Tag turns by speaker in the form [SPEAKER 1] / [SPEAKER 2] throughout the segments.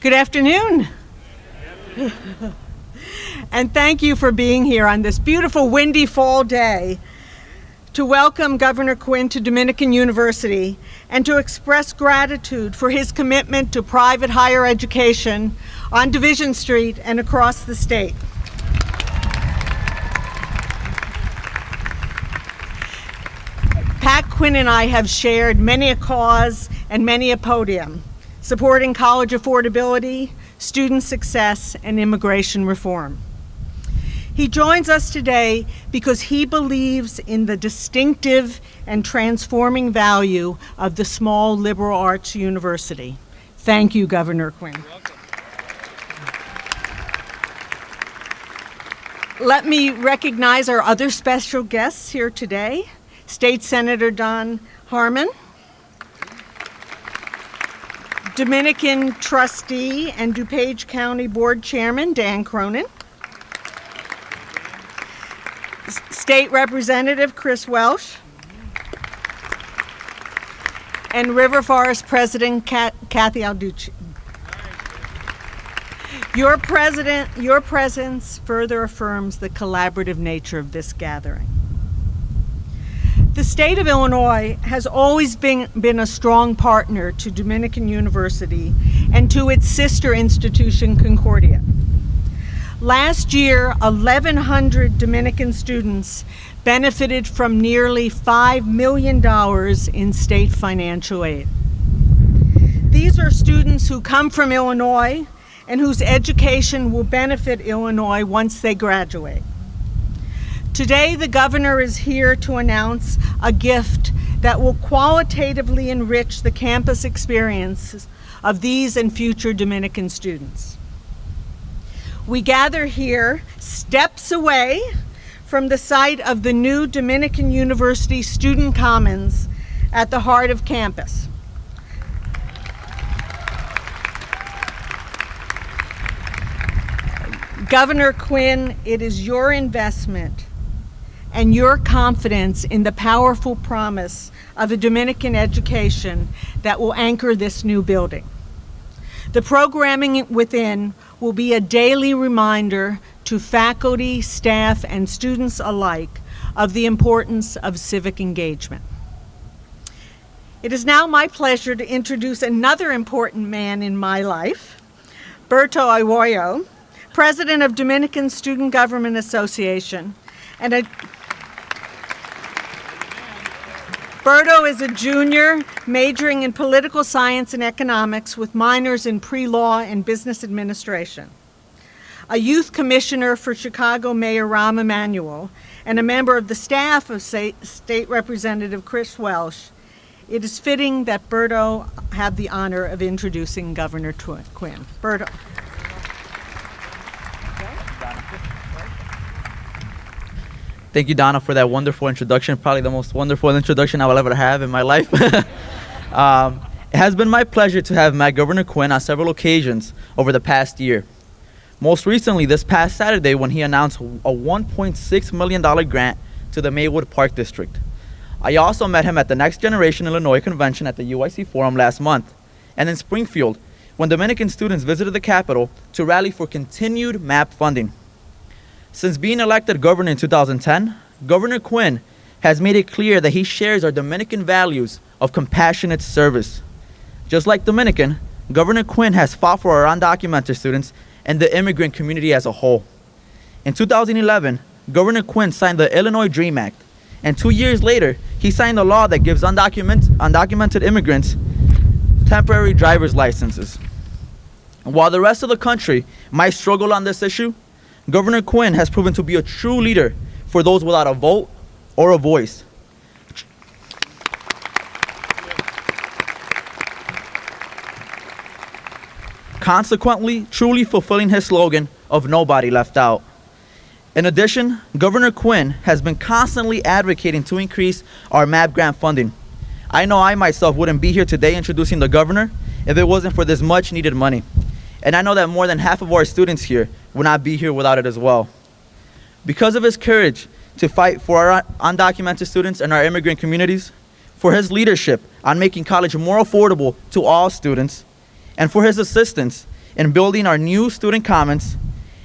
[SPEAKER 1] Good afternoon. And thank you for being here on this beautiful windy fall day to welcome Governor Quinn to Dominican University and to express gratitude for his commitment to private higher education on Division Street and across the state. Pat Quinn and I have shared many a cause and many a podium, supporting college affordability, student success, and immigration reform. He joins us today because he believes in the distinctive and transforming value of the small liberal arts university. Thank you, Governor Quinn.
[SPEAKER 2] You're welcome.
[SPEAKER 1] Let me recognize our other special guests here today. State Senator Don Harmon, Dominican Trustee and DuPage County Board Chairman Dan Cronin, State Representative Chris Welsh, and River Forest President Kathy Alducci. Your presence further affirms the collaborative nature of this gathering. The state of Illinois has always been a strong partner to Dominican University and to its sister institution, Concordia. Last year, 1,100 Dominican students benefited from nearly $5 million in state financial aid. These are students who come from Illinois and whose education will benefit Illinois once they graduate. Today, the governor is here to announce a gift that will qualitatively enrich the campus experiences of these and future Dominican students. We gather here, steps away from the site of the new Dominican University Student Commons at the heart of campus. Governor Quinn, it is your investment and your confidence in the powerful promise of a Dominican education that will anchor this new building. The programming within will be a daily reminder to faculty, staff, and students alike of the importance of civic engagement. It is now my pleasure to introduce another important man in my life, Berto Aguayo, President of Dominican Student Government Association, and Berto is a junior majoring in political science and economics with minors in pre-law and business administration. A youth commissioner for Chicago Mayor Rahm Emanuel and a member of the staff of State Representative Chris Welsh, it is fitting that Berto have the honor of introducing Governor Quinn. Berto.
[SPEAKER 2] Thank you, Donna, for that wonderful introduction, probably the most wonderful introduction I will ever have in my life. It has been my pleasure to have met Governor Quinn on several occasions over the past year. Most recently, this past Saturday, when he announced a $1.6 million grant to the Maywood Park District. I also met him at the Next Generation Illinois Convention at the UIC Forum last month, and in Springfield, when Dominican students visited the Capitol to rally for continued MAP funding. Since being elected governor in 2010, Governor Quinn has made it clear that he shares our Dominican values of compassionate service. Just like Dominican, Governor Quinn has fought for our undocumented students and the immigrant community as a whole. In 2011, Governor Quinn signed the Illinois DREAM Act, and 2 years later, he signed a law that gives undocumented immigrants temporary driver's licenses. While the rest of the country might struggle on this issue, Governor Quinn has proven to be a true leader for those without a vote or a voice. Consequently, truly fulfilling his slogan of nobody left out. In addition, Governor Quinn has been constantly advocating to increase our MAP grant funding. I know I myself wouldn't be here today introducing the governor if it wasn't for this much needed money. And I know that more than half of our students here would not be here without it as well. Because of his courage to fight for our undocumented students and our immigrant communities, for his leadership on making college more affordable to all students, and for his assistance in building our new student commons,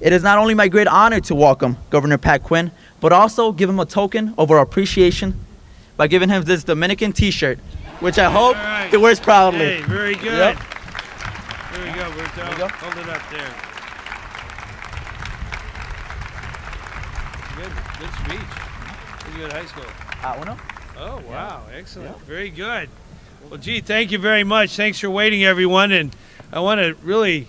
[SPEAKER 2] it is not only my great honor to welcome Governor Pat Quinn, but also give him a token of our appreciation by giving him this Dominican t-shirt, which I hope he wears proudly.
[SPEAKER 3] Hey, very good.
[SPEAKER 2] Yep.
[SPEAKER 3] There we go, Berto.
[SPEAKER 2] There we go.
[SPEAKER 3] Hold it up there. Good speech. Where'd you go to high school?
[SPEAKER 2] Uno.
[SPEAKER 3] Oh, wow. Excellent. Yeah. Very good. Well, gee, thank you very much. Thanks for waiting, everyone. And I want to really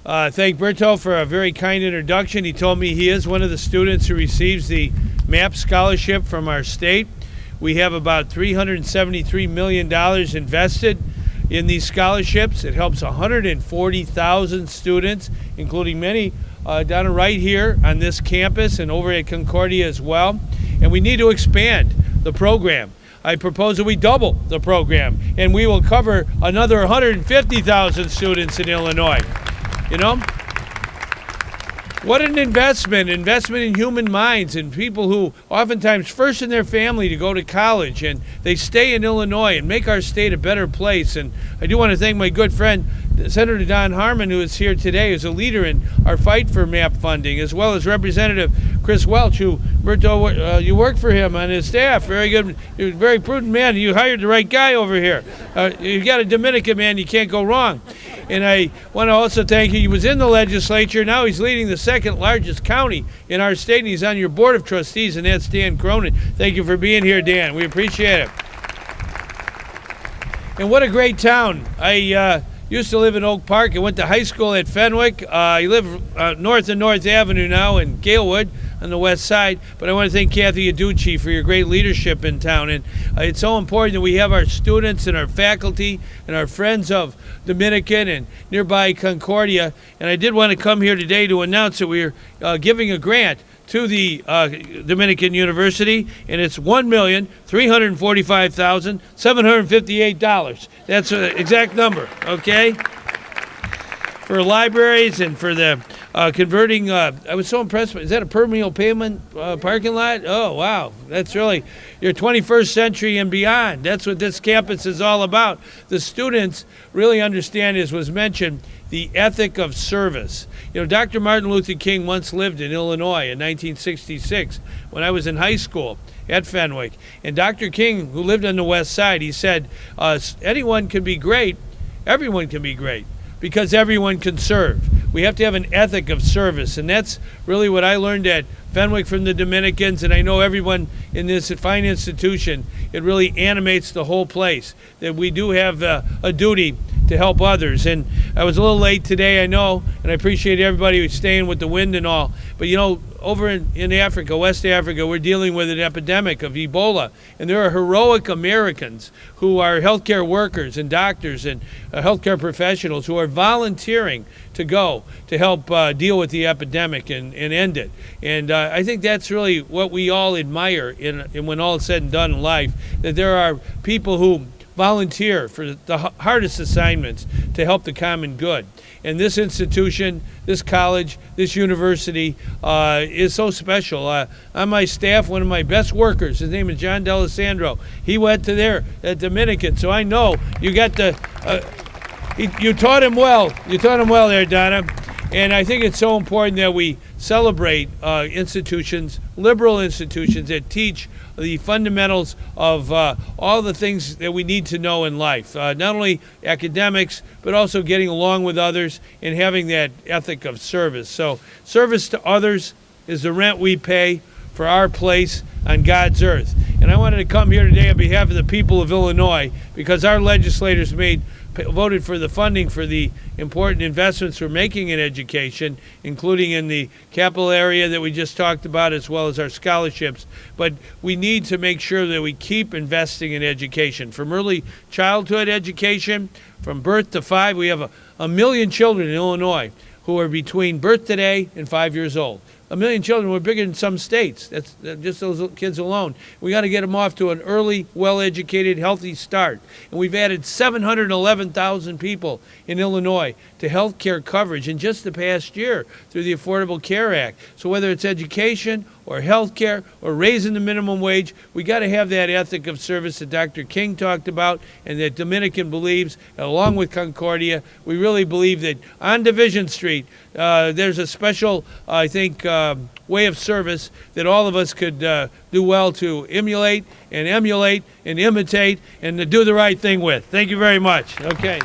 [SPEAKER 3] thank Berto for a very kind introduction. He told me he is one of the students who receives the MAP scholarship from our state. We have about $373 million invested in these scholarships. It helps 140,000 students, including many down right here on this campus and over at Concordia as well. And we need to expand the program. I propose that we double the program, and we will cover another 150,000 students in Illinois. You know? What an investment in human minds and people who oftentimes first in their family to go to college, and they stay in Illinois and make our state a better place. And I do want to thank my good friend, Senator Don Harmon, who is here today, as a leader in our fight for MAP funding, as well as Representative Chris Welch, who, Berto, you work for him on his staff. Very good. You're a very prudent man. You hired the right guy over here. You got a Dominican man, you can't go wrong. And I want to also thank you. He was in the legislature. Now he's leading the second largest county in our state, and he's on your board of trustees, and that's Dan Cronin. Thank you for being here, Dan. We appreciate it. And what a great town. I used to live in Oak Park. I went to high school at Fenwick. I live north of North Avenue now in Galewood on the west side. But I want to thank Kathy Aducci for your great leadership in town. And it's so important that we have our students and our faculty and our friends of Dominican and nearby Concordia. And I did want to come here today to announce that we're giving a grant to the Dominican University, and it's $1,345,758. That's an exact number, okay? For libraries and for the converting, I was so impressed. Is that a per meal payment parking lot? Oh, wow. That's really your 21st century and beyond. That's what this campus is all about. The students really understand, as was mentioned, the ethic of service. You know, Dr. Martin Luther King once lived in Illinois in 1966 when I was in high school at Fenwick. And Dr. King, who lived on the west side, he said, anyone can be great, everyone can be great, because everyone can serve. We have to have an ethic of service, and that's really what I learned at Fenwick from the Dominicans, and I know everyone in this fine institution, it really animates the whole place, that we do have a duty to help others. And I was a little late today, I know, and I appreciate everybody who's staying with the wind and all, but you know, over in Africa, West Africa, we're dealing with an epidemic of Ebola, and there are heroic Americans who are healthcare workers and doctors and healthcare professionals who are volunteering to go to help deal with the epidemic and end it. And I think that's really what we all admire in when all is said and done in life, that there are people who volunteer for the hardest assignments to help the common good. And this institution, this college, this university is so special. On my staff, one of my best workers, his name is John D'Alessandro. He went to there at Dominican, so I know you got the. You taught him well. You taught him well there, Donna. And I think it's so important that we celebrate institutions, liberal institutions that teach the fundamentals of all the things that we need to know in life, not only academics, but also getting along with others and having that ethic of service. So service to others is the rent we pay for our place on God's earth. And I wanted to come here today on behalf of the people of Illinois because our legislators voted for the funding for the important investments we're making in education, including in the capital area that we just talked about, as well as our scholarships. But we need to make sure that we keep investing in education, from early childhood education, from birth to 5. We have a million children in Illinois who are between birth today and 5 years old. 1 million children. We're bigger than some states. That's just those kids alone. We got to get them off to an early, well-educated, healthy start. And we've added 711,000 people in Illinois to health care coverage in just the past year through the Affordable Care Act. So whether it's education or health care or raising the minimum wage. We got to have that ethic of service that Dr. King talked about and that Dominican believes, along with Concordia. We really believe that on Division Street, there's a special, I think, way of service that all of us could do well to emulate and imitate and to do the right thing with. Thank you very much. Okay.